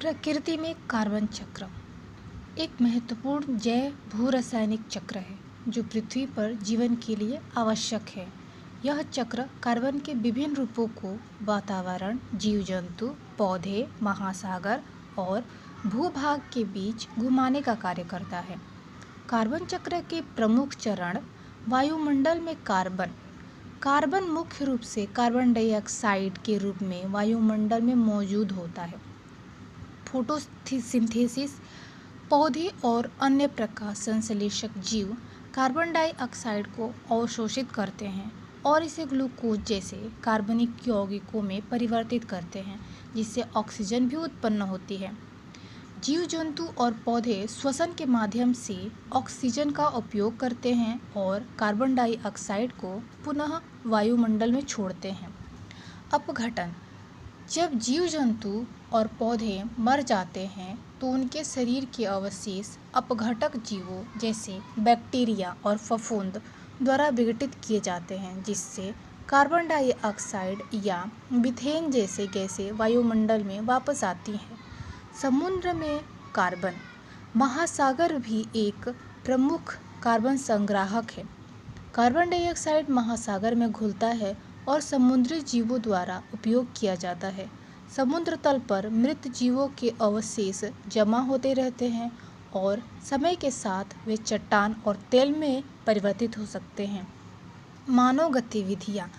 प्रकृति में कार्बन चक्र एक महत्वपूर्ण जैव भूरासायनिक चक्र है जो पृथ्वी पर जीवन के लिए आवश्यक है। यह चक्र कार्बन के विभिन्न रूपों को वातावरण, जीव जंतु, पौधे, महासागर और भूभाग के बीच घुमाने का कार्य करता है। कार्बन चक्र के प्रमुख चरण वायुमंडल में कार्बन मुख्य रूप से कार्बन डाइऑक्साइड के रूप में वायुमंडल में मौजूद होता है। फोटोसिंथेसिस पौधे और अन्य प्रकाश संश्लेषक जीव कार्बन डाइऑक्साइड को अवशोषित करते हैं और इसे ग्लूकोज जैसे कार्बनिक यौगिकों में परिवर्तित करते हैं, जिससे ऑक्सीजन भी उत्पन्न होती है। जीव जंतु और पौधे श्वसन के माध्यम से ऑक्सीजन का उपयोग करते हैं और कार्बन डाइऑक्साइड को पुनः वायुमंडल में छोड़ते हैं। अपघटन जब जीव जंतु और पौधे मर जाते हैं तो उनके शरीर के अवशेष अपघटक जीवों जैसे बैक्टीरिया और फफूंद द्वारा विघटित किए जाते हैं, जिससे कार्बन डाइऑक्साइड या मीथेन जैसे गैसें वायुमंडल में वापस आती हैं। समुद्र में कार्बन महासागर भी एक प्रमुख कार्बन संग्राहक है। कार्बन डाइऑक्साइड महासागर में घुलता है और समुद्री जीवों द्वारा उपयोग किया जाता है। समुद्र तल पर मृत जीवों के अवशेष जमा होते रहते हैं और समय के साथ वे चट्टान और तेल में परिवर्तित हो सकते हैं। मानव गतिविधियाँ,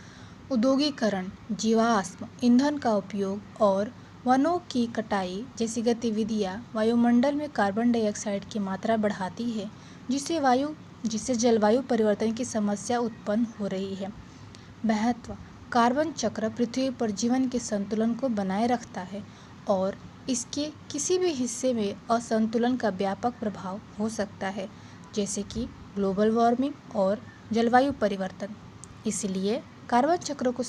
औद्योगिकरण, जीवाश्म ईंधन का उपयोग और वनों की कटाई जैसी गतिविधियाँ वायुमंडल में कार्बन डाइऑक्साइड की मात्रा बढ़ाती है, जिससे जलवायु परिवर्तन की समस्या उत्पन्न हो रही है। महत्व कार्बन चक्र पृथ्वी पर जीवन के संतुलन को बनाए रखता है और इसके किसी भी हिस्से में असंतुलन का व्यापक प्रभाव हो सकता है, जैसे कि ग्लोबल वार्मिंग और जलवायु परिवर्तन। इसलिए कार्बन चक्र को